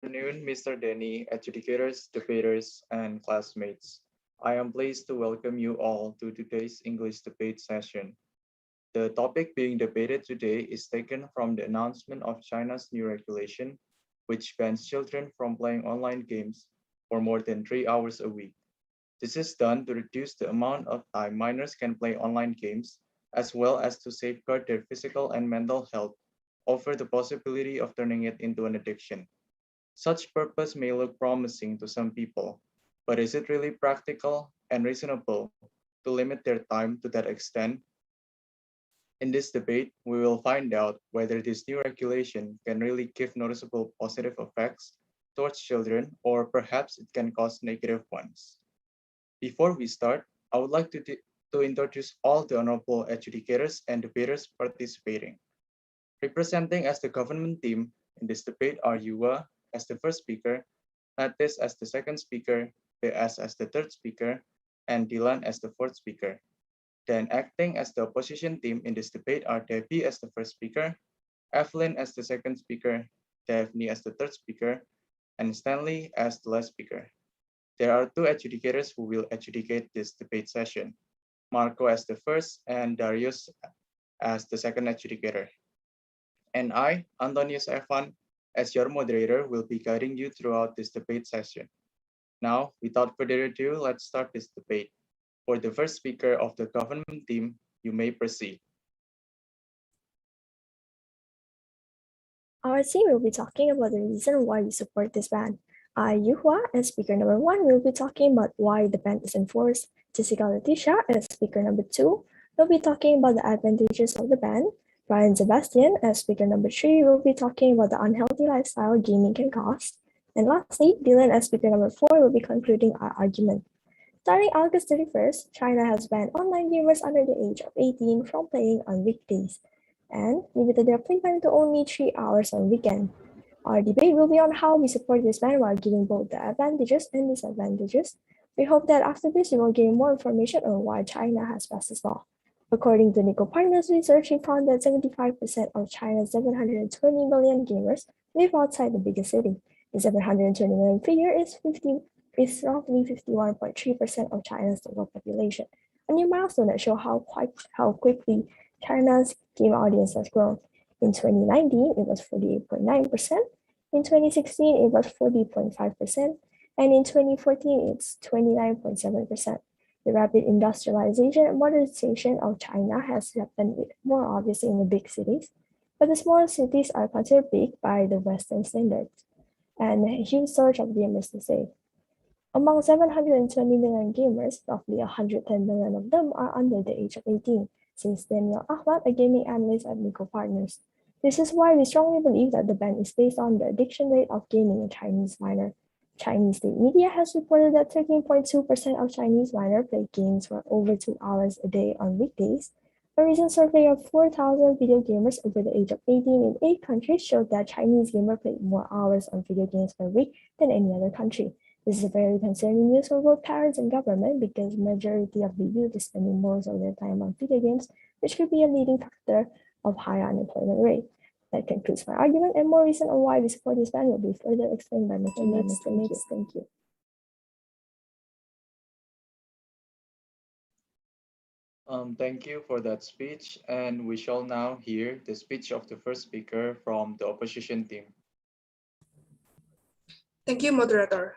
afternoon, Mr. Denny, adjudicators, debaters, and classmates. I am pleased to welcome you all to today's English debate session. The topic being debated today is taken from the announcement of China's new regulation, which bans children from playing online games for more than 3 hours a week. This is done to reduce the amount of time minors can play online games, as well as to safeguard their physical and mental health over the possibility of turning it into an addiction. Such purpose may look promising to some people, but is it really practical and reasonable to limit their time to that extent? In this debate, we will find out whether this new regulation can really give noticeable positive effects towards children, or perhaps it can cause negative ones. Before we start, I would like to introduce all the honorable adjudicators and debaters participating. Representing as the government team in this debate are Yuhwa as the first speaker, Letis as the second speaker, BS as the third speaker, and Dylan as the fourth speaker. Then acting as the opposition team in this debate are Deby as the first speaker, Evelyn as the second speaker, Daphne as the third speaker, and Stanley as the last speaker. There are two adjudicators who will adjudicate this debate session, Marco as the first and Darius as the second adjudicator. And I, Antonius Evan, as your moderator, will be guiding you throughout this debate session. Now, without further ado, let's start this debate. For the first speaker of the government team, you may proceed. Our team will be talking about the reason why we support this ban. I, Yuhwa, as speaker number 1, will be talking about why the ban is enforced. Jessica Letitia, as speaker number 2, will be talking about the advantages of the ban. Brian Sebastian, as speaker number 3, will be talking about the unhealthy lifestyle gaming can cause. And lastly, Dylan, as speaker number 4, will be concluding our argument. Starting August 31st, China has banned online gamers under the age of 18 from playing on weekdays and limited their playtime to only 3 hours on weekend. Our debate will be on how we support this ban while giving both the advantages and disadvantages. We hope that after this, you will gain more information on why China has passed this law. According to Nico Partners research, we found that 75% of China's 720 million gamers live outside the biggest city. The 720 million figure is roughly 51.3% of China's total population, a new milestone that shows how quickly China's game audience has grown. In 2019, it was 48.9%. In 2016, it was 40.5%. And in 2014, it's 29.7%. The rapid industrialization and modernization of China has happened more obviously in the big cities, but the smaller cities are considered big by the Western standards, and a huge surge of gamers to say. Among 720 million gamers, roughly 110 million of them are under the age of 18, says Daniel Ahmad, a gaming analyst at Nico Partners. This is why we strongly believe that the ban is based on the addiction rate of gaming in Chinese minor. Chinese state media has reported that 13.2% of Chinese minors play games for over 2 hours a day on weekdays. A recent survey of 4,000 video gamers over the age of 18 in 8 countries showed that Chinese gamers play more hours on video games per week than any other country. This is very concerning news for both parents and government because majority of the youth is spending most of their time on video games, which could be a leading factor of high unemployment rate. That concludes my argument, and more reason on why we support this ban will be further explained by Mr. Mates. Thank you. Thank you for that speech, and we shall now hear the speech of the first speaker from the opposition team. Thank you, Moderator.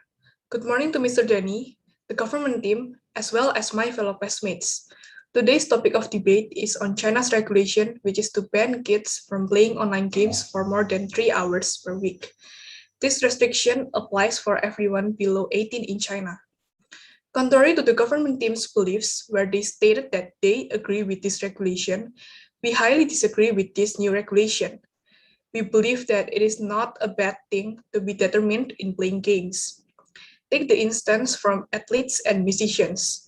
Good morning to Mr. Denny, the government team, as well as my fellow classmates. Today's topic of debate is on China's regulation, which is to ban kids from playing online games for more than 3 hours per week. This restriction applies for everyone below 18 in China. Contrary to the government team's beliefs, where they stated that they agree with this regulation, we highly disagree with this new regulation. We believe that it is not a bad thing to be determined in playing games. Take the instance from athletes and musicians.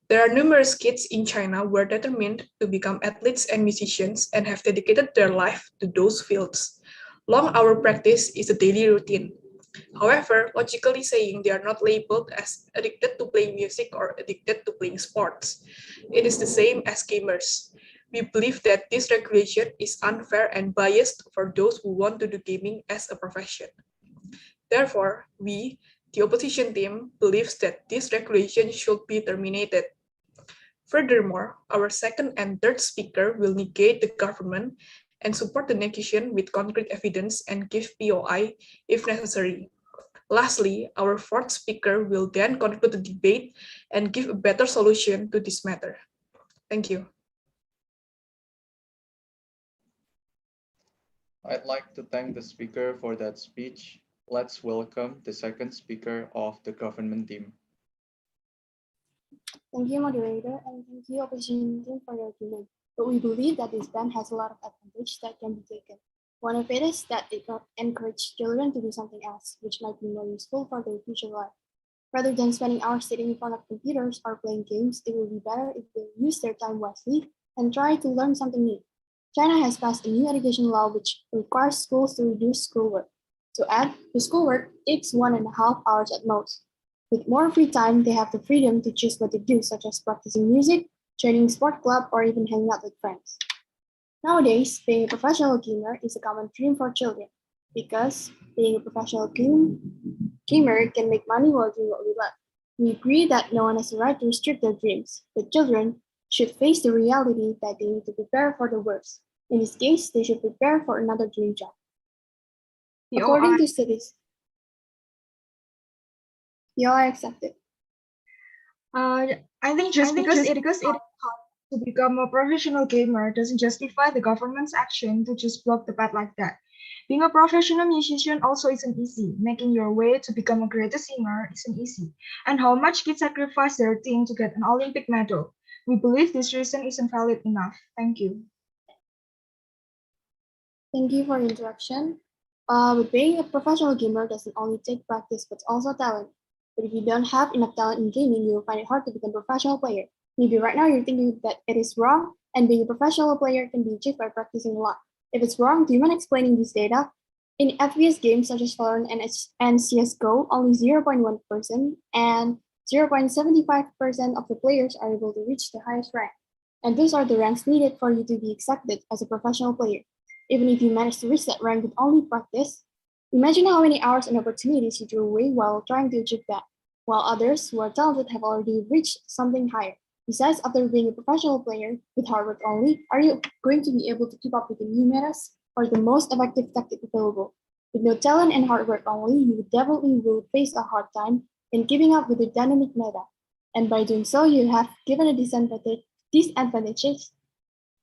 There are numerous kids in China who are determined to become athletes and musicians and have dedicated their life to those fields. Long hour practice is a daily routine. However, logically saying, they are not labeled as addicted to playing music or addicted to playing sports. It is the same as gamers. We believe that this regulation is unfair and biased for those who want to do gaming as a profession. Therefore, we, the opposition team, believes that this regulation should be terminated. Furthermore, our second and third speaker will negate the government and support the negation with concrete evidence and give POI if necessary. Lastly, our fourth speaker will then conclude the debate and give a better solution to this matter. Thank you. I'd like to thank the speaker for that speech. Let's welcome the second speaker of the government team. Thank you, moderator, and thank you, opposition team, for your argument. But we believe that this ban has a lot of advantage that can be taken. One of it is that it encourages children to do something else, which might be more useful for their future life. Rather than spending hours sitting in front of computers or playing games, it will be better if they use their time wisely and try to learn something new. China has passed a new education law which requires schools to reduce schoolwork. To add, the schoolwork takes 1.5 hours at most. With more free time, they have the freedom to choose what to do, such as practicing music, joining a sport club, or even hanging out with friends. Nowadays, being a professional gamer is a common dream for children because being a professional gamer can make money while doing what we love. We agree that no one has the right to restrict their dreams, but children should face the reality that they need to prepare for the worst. In this case, they should prepare for another dream job. According to studies, you are accepted. I think just because it to become a professional gamer doesn't justify the government's action to just block the path like that. Being a professional musician also isn't easy. Making your way to become a great singer isn't easy. And how much kids sacrifice their team to get an Olympic medal. We believe this reason isn't valid enough. Thank you. Thank you for the interruption. But being a professional gamer doesn't only take practice, but also talent. But if you don't have enough talent in gaming, you will find it hard to become a professional player. Maybe right now you're thinking that it is wrong, and being a professional player can be achieved by practicing a lot. If it's wrong, do you mind explaining this data? In FPS games such as Valorant and CSGO, only 0.1% and 0.75% of the players are able to reach the highest rank. And those are the ranks needed for you to be accepted as a professional player. Even if you manage to reach that rank with only practice, imagine how many hours and opportunities you threw away while trying to achieve that, while others who are talented have already reached something higher. Besides, after being a professional player with hard work only, are you going to be able to keep up with the new metas or the most effective tactic available? With no talent and hard work only, you definitely will face a hard time in keeping up with the dynamic meta. And by doing so, you have given a disadvantages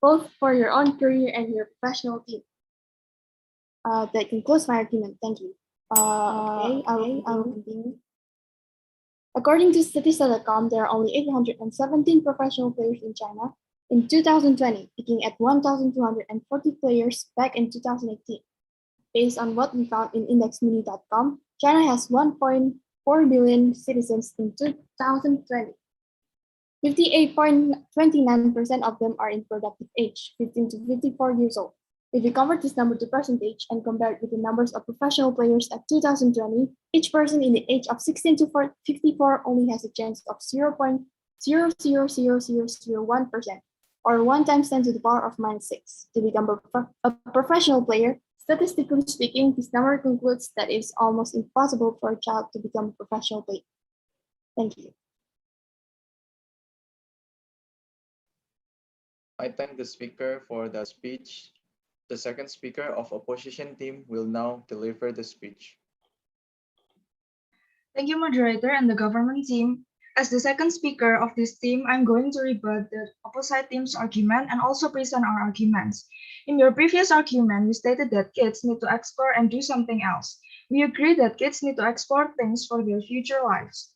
both for your own career and your professional team. That concludes my argument. Thank you. I will continue. According to Statista.com, there are only 817 professional players in China in 2020, peaking at 1,240 players back in 2018. Based on what we found in indexmini.com, China has 1.4 billion citizens in 2020. 58.29% of them are in productive age, 15 to 54 years old. If we convert this number to percentage and compare it with the numbers of professional players at 2020, each person in the age of 16 to 54 only has a chance of 0.000001%, or 1 times 10 to the power of minus 6, to become a professional player. Statistically speaking, this number concludes that it is almost impossible for a child to become a professional player. Thank you. I thank the speaker for that speech. The second speaker of opposition team will now deliver the speech. Thank you, moderator and the government team. As the second speaker of this team, I'm going to rebut the opposite team's argument and also present our arguments. In your previous argument, you stated that kids need to explore and do something else. We agree that kids need to explore things for their future lives.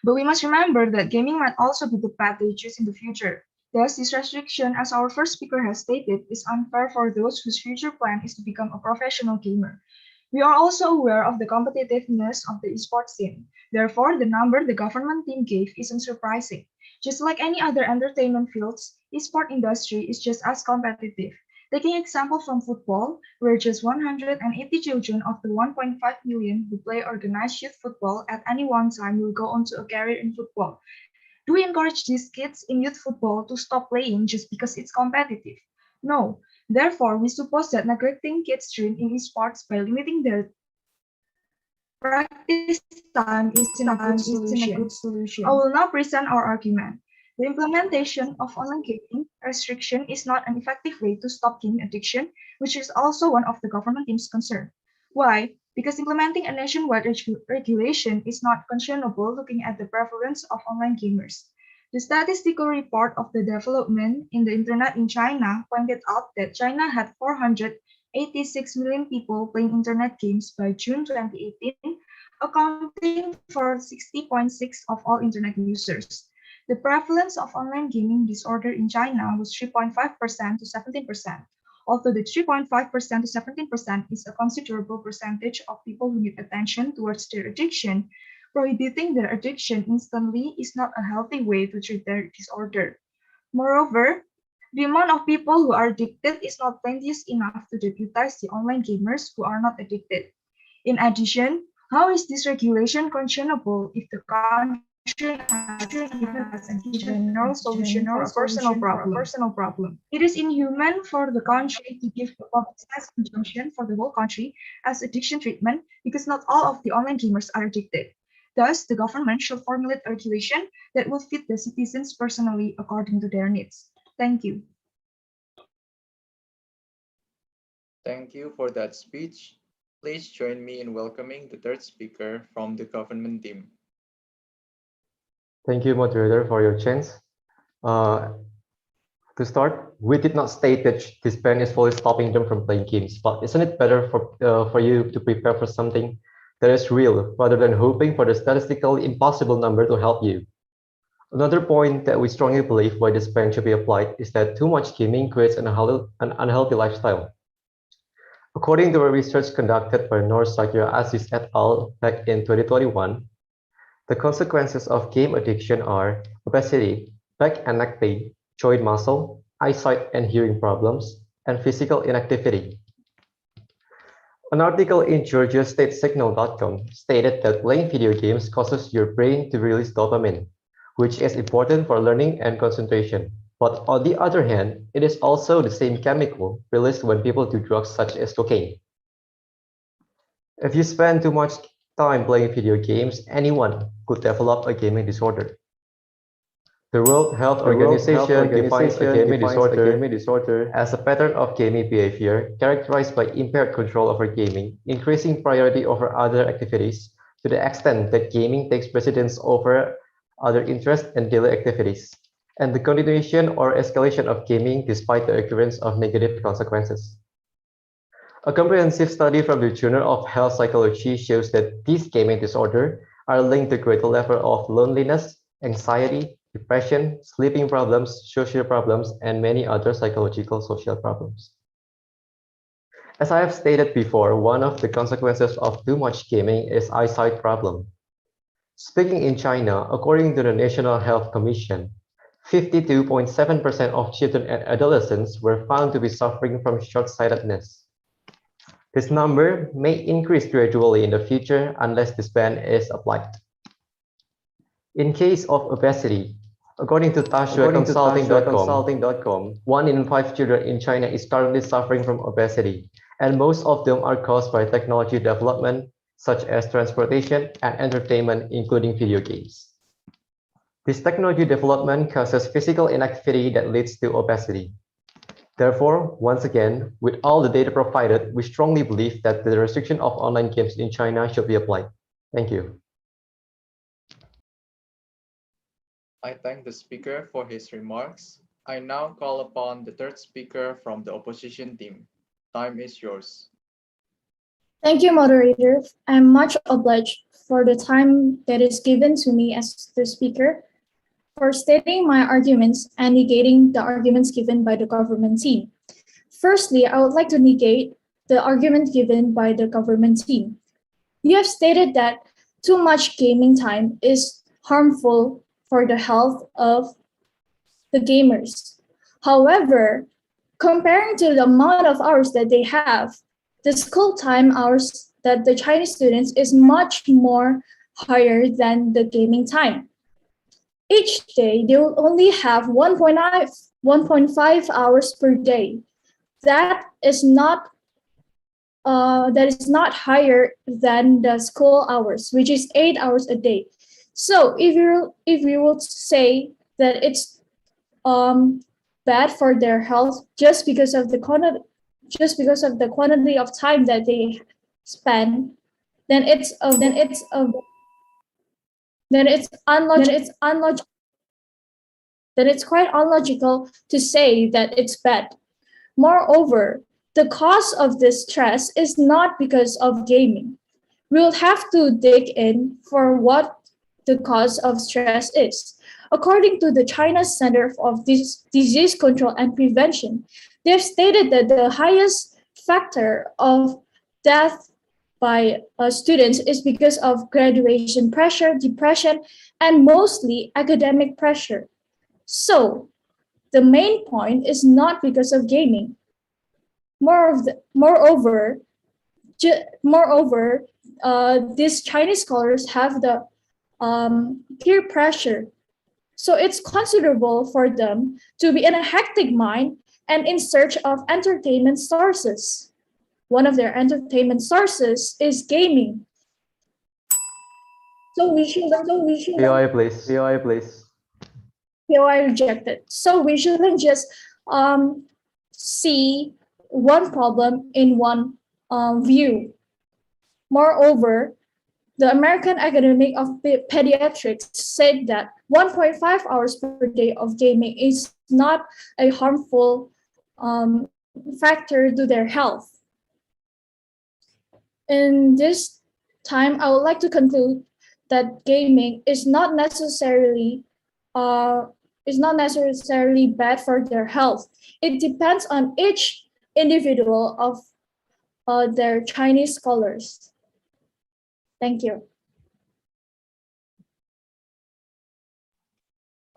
But we must remember that gaming might also be the path they choose in the future. Thus, this restriction, as our first speaker has stated, is unfair for those whose future plan is to become a professional gamer. We are also aware of the competitiveness of the esports scene. Therefore, the number the government team gave isn't surprising. Just like any other entertainment fields, esport industry is just as competitive. Taking example from football, where just 180 children of the 1.5 million who play organized youth football at any one time will go on to a career in football. Do we encourage these kids in youth football to stop playing just because it's competitive? No. Therefore, we suppose that neglecting kids' dream in esports by limiting their practice time isn't a good solution. I will now present our argument. The implementation of online gaming restriction is not an effective way to stop gaming addiction, which is also one of the government team's concern. Why? Because implementing a nationwide regulation is not conscionable looking at the prevalence of online gamers. The statistical report of the development in the internet in China pointed out that China had 486 million people playing internet games by June 2018, accounting for 60.6% of all internet users. The prevalence of online gaming disorder in China was 3.5% to 17%. Although the 3.5% to 17% is a considerable percentage of people who need attention towards their addiction, prohibiting their addiction instantly is not a healthy way to treat their disorder. Moreover, the amount of people who are addicted is not plenteous enough to deputize the online gamers who are not addicted. In addition, how is this regulation conscionable if the country has given us a general solution for a personal problem? It is inhuman for the country to give a publicized injunction for the whole country as addiction treatment because not all of the online gamers are addicted. Thus, the government should formulate a regulation that will fit the citizens personally according to their needs. Thank you. Thank you for that speech. Please join me in welcoming the third speaker from the government team. Thank you, moderator, for your chance. To start, we did not state that this ban is fully stopping them from playing games, but isn't it better for you to prepare for something that is real rather than hoping for the statistically impossible number to help you? Another point that we strongly believe why this ban should be applied is that too much gaming creates an unhealthy lifestyle. According to a research conducted by Nur-Sakir Aziz et al. Back in 2021, the consequences of game addiction are obesity, back and neck pain, joint muscle, eyesight and hearing problems, and physical inactivity. An article in GeorgiaStateSignal.com stated that playing video games causes your brain to release dopamine, which is important for learning and concentration. But on the other hand, it is also the same chemical released when people do drugs such as cocaine. If you spend too much time playing video games, anyone could develop a gaming disorder. The World Health Organization defines a gaming disorder as a pattern of gaming behavior characterized by impaired control over gaming, increasing priority over other activities to the extent that gaming takes precedence over other interests and daily activities, and the continuation or escalation of gaming despite the occurrence of negative consequences. A comprehensive study from the Journal of Health Psychology shows that these gaming disorders are linked to greater level of loneliness, anxiety, depression, sleeping problems, social problems, and many other psychological social problems. As I have stated before, one of the consequences of too much gaming is eyesight problem. Speaking in China, according to the National Health Commission, 52.7% of children and adolescents were found to be suffering from short-sightedness. This number may increase gradually in the future unless this ban is applied. In case of obesity, according to Consulting.com, 1 in 5 children in China is currently suffering from obesity, and most of them are caused by technology development, such as transportation and entertainment, including video games. This technology development causes physical inactivity that leads to obesity. Therefore, once again, with all the data provided, we strongly believe that the restriction of online games in China should be applied. Thank you. I thank the speaker for his remarks. I now call upon the third speaker from the opposition team. Time is yours. Thank you, moderator. I'm much obliged for the time that is given to me as the speaker for stating my arguments and negating the arguments given by the government team. Firstly, I would like to negate the argument given by the government team. You have stated that too much gaming time is harmful for the health of the gamers. However, comparing to the amount of hours that they have, the school time hours that the Chinese students is much more higher than the gaming time. Each day, they will only have 1.5 hours per day. That is not that is not higher than the school hours, which is 8 hours a day. So if you would say that it's bad for their health just because of the quantity of time that they spend, then unlogical. Then it's quite unlogical to say that it's bad. Moreover, the cause of this stress is not because of gaming. We'll have to dig in for what the cause of stress is. According to the China Center of Disease Control and Prevention, they've stated that the highest factor of death by students is because of graduation pressure, depression, and mostly academic pressure. So, the main point is not because of gaming. Moreover, these Chinese scholars have the peer pressure. So it's considerable for them to be in a hectic mind and in search of entertainment sources. One of their entertainment sources is gaming. So we should POI, please. POI, please. POI rejected. So we shouldn't just see one problem in one view. Moreover, the American Academy of Pediatrics said that 1.5 hours per day of gaming is not a harmful factor to their health. In this time, I would like to conclude that gaming is not necessarily bad for their health. It depends on each individual of their Chinese scholars. Thank you.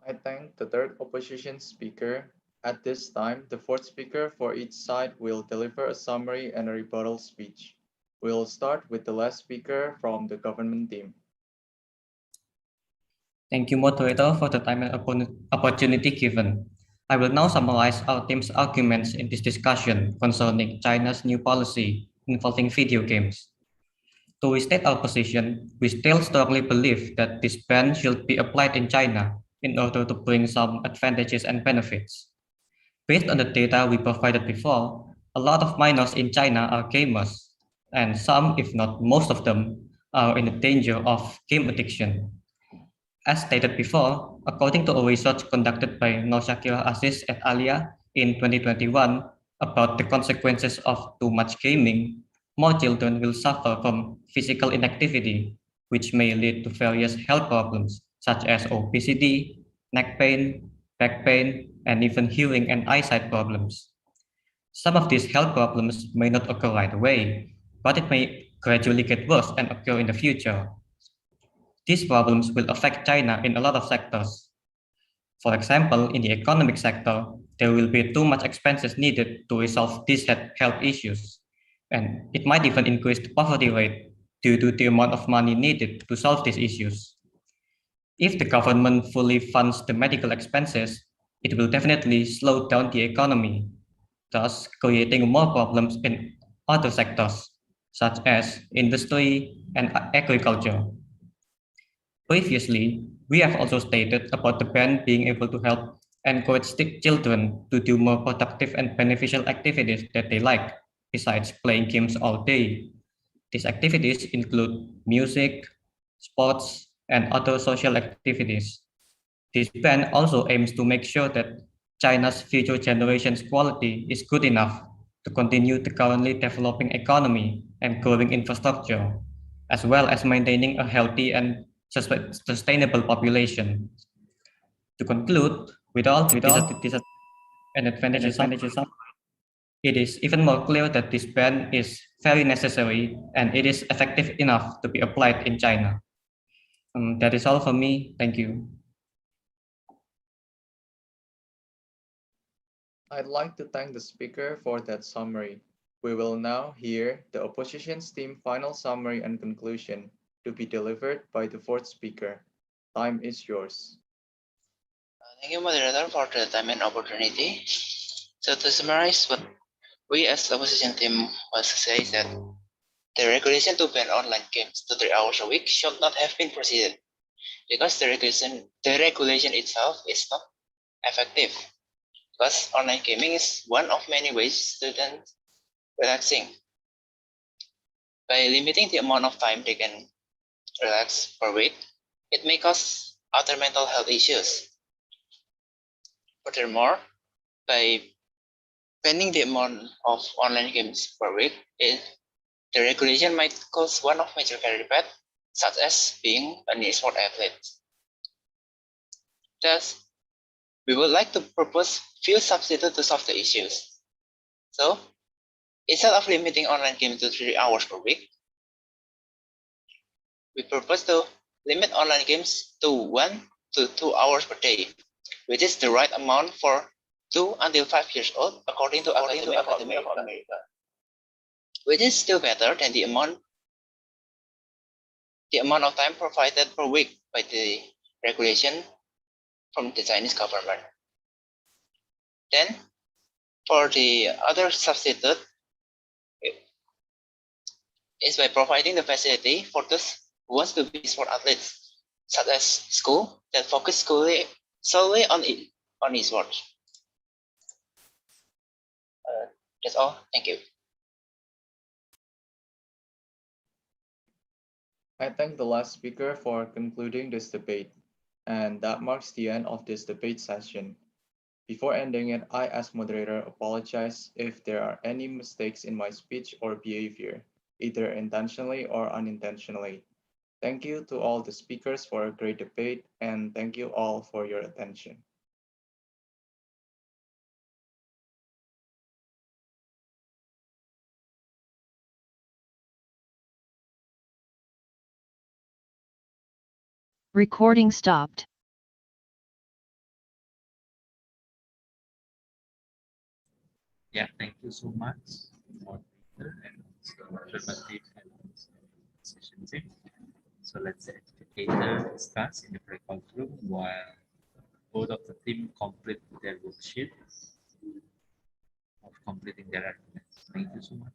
I thank the third opposition speaker. At this time, the fourth speaker for each side will deliver a summary and a rebuttal speech. We'll start with the last speaker from the government team. Thank you, Moderator, for the time and opportunity given. I will now summarize our team's arguments in this discussion concerning China's new policy involving video games. To restate our position, we still strongly believe that this ban should be applied in China in order to bring some advantages and benefits. Based on the data we provided before, a lot of minors in China are gamers, and some, if not most of them, are in danger of game addiction. As stated before, according to a research conducted by Noshakira Aziz et alia in 2021 about the consequences of too much gaming, more children will suffer from physical inactivity, which may lead to various health problems such as obesity, neck pain, back pain, and even hearing and eyesight problems. Some of these health problems may not occur right away, but it may gradually get worse and occur in the future. These problems will affect China in a lot of sectors. For example, in the economic sector, there will be too much expenses needed to resolve these health issues, and it might even increase the poverty rate due to the amount of money needed to solve these issues. If the government fully funds the medical expenses, it will definitely slow down the economy, thus creating more problems in other sectors, such as industry and agriculture. Previously, we have also stated about the ban being able to help encourage children to do more productive and beneficial activities that they like, besides playing games all day. These activities include music, sports, and other social activities. This ban also aims to make sure that China's future generation's quality is good enough to continue the currently developing economy and growing infrastructure, as well as maintaining a healthy and sustainable population. To conclude, with all these and advantages, it is even more clear that this ban is very necessary and it is effective enough to be applied in China. That is all for me. Thank you. I'd like to thank the speaker for that summary. We will now hear the opposition's team final summary and conclusion to be delivered by the fourth speaker. Time is yours. Thank you, Moderator, for the time and opportunity. So to summarize what We as opposition team must say that the regulation to ban online games to 3 hours a week should not have been proceeded because the regulation itself is not effective. Because online gaming is one of many ways students relaxing. By limiting the amount of time they can relax per week, it may cause other mental health issues. Furthermore, by banning the amount of online games per week, the regulation might cause one of major career paths, such as being an esport athlete. Thus, we would like to propose few substitutes to solve the issues. So, instead of limiting online gaming to 3 hours per week, we propose to limit online games to 1 to 2 hours per day, which is the right amount for 2 until 5 years old, according to Academy of America, which is still better than the amount of time provided per week by the regulation from the Chinese government. Then, for the other substitute, is by providing the facility for those who wants to be sport athletes, such as school that focus solely on esports. That's all. Thank you. I thank the last speaker for concluding this debate, and that marks the end of this debate session. Before ending it, I, as moderator, apologize if there are any mistakes in my speech or behavior, either intentionally or unintentionally. Thank you to all the speakers for a great debate, and thank you all for your attention. Recording stopped. Yeah, thank you so much, moderator and affirmative and session team. So let's educator discuss in the breakout room while both of the team complete their worksheet of completing their arguments. Thank you so much.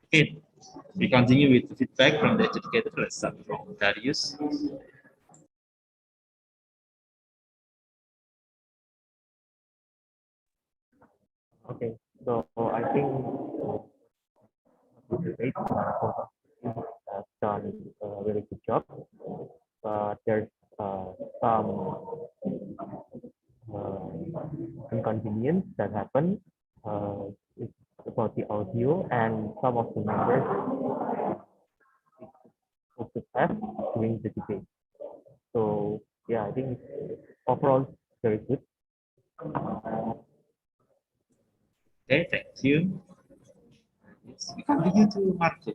Okay, we continue with the feedback from the educator. Let's start from Darius. Okay, so I think the debate has done a really good job, but there's some inconvenience that happen. It's about the audio and some of the members focus have during the debate. So yeah, I think overall it's very good. Okay, thank you. Yes, we continue to Marco.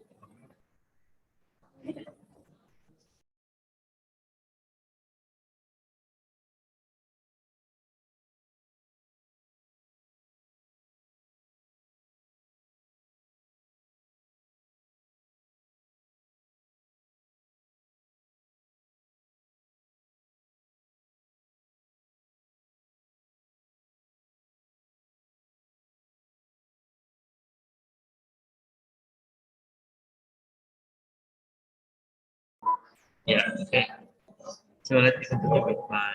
Yeah, okay. So let me continue with my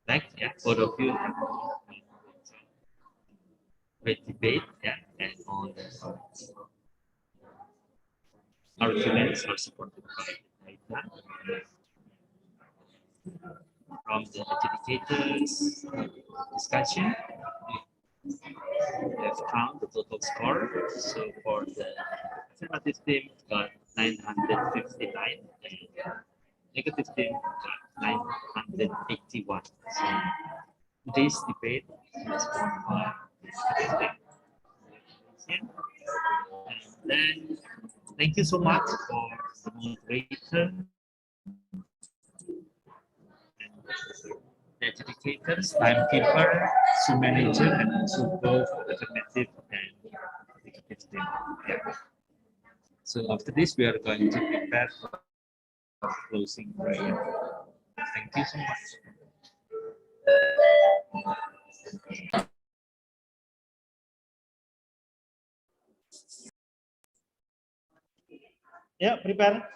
next. Yeah, both of you have great debate. Yeah, and all the arguments are supported by data from the adjudicators discussion. We have found the total score. So for the affirmative team, got 959, and negative team got 981. So today's debate is won by the team. And then thank you so much for the moderator, the educators, timekeeper, Zoom manager, and also both affirmative and negative team. Yeah. So after this, we are going to prepare for closing prayer. Thank you so much. Yeah, prepare.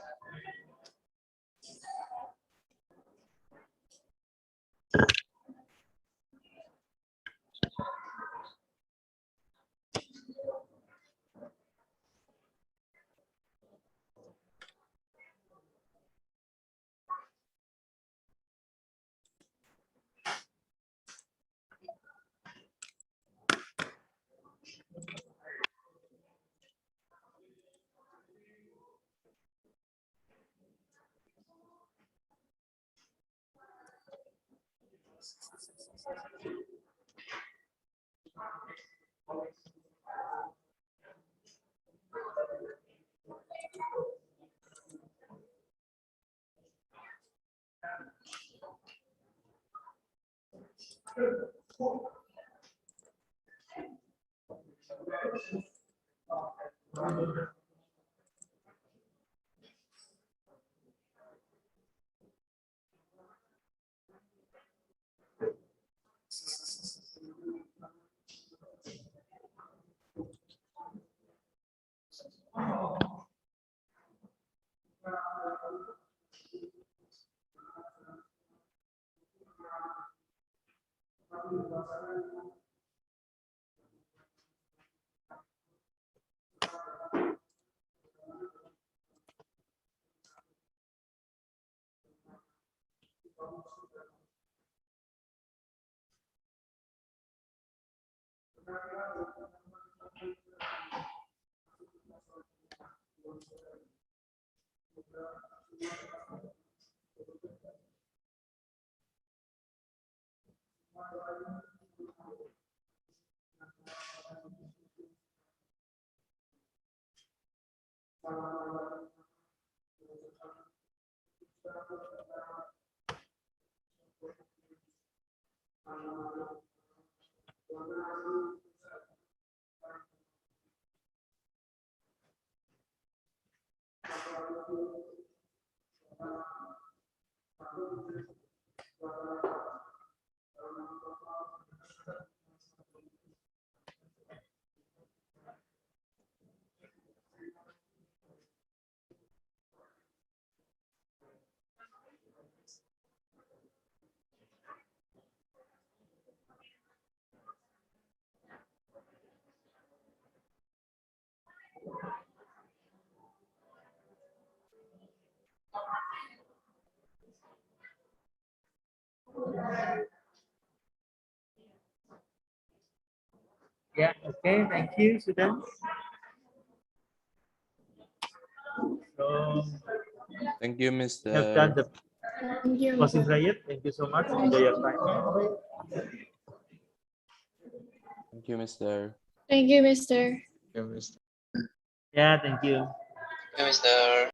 Yeah, okay, thank you, students. So, Thank you, we have done Mr. the Thank you. closing riot. Thank you so much. Enjoy your time. Thank you, Mr. Thank you, Mr. Yeah, Mr. Yeah, thank you. Okay, Mr.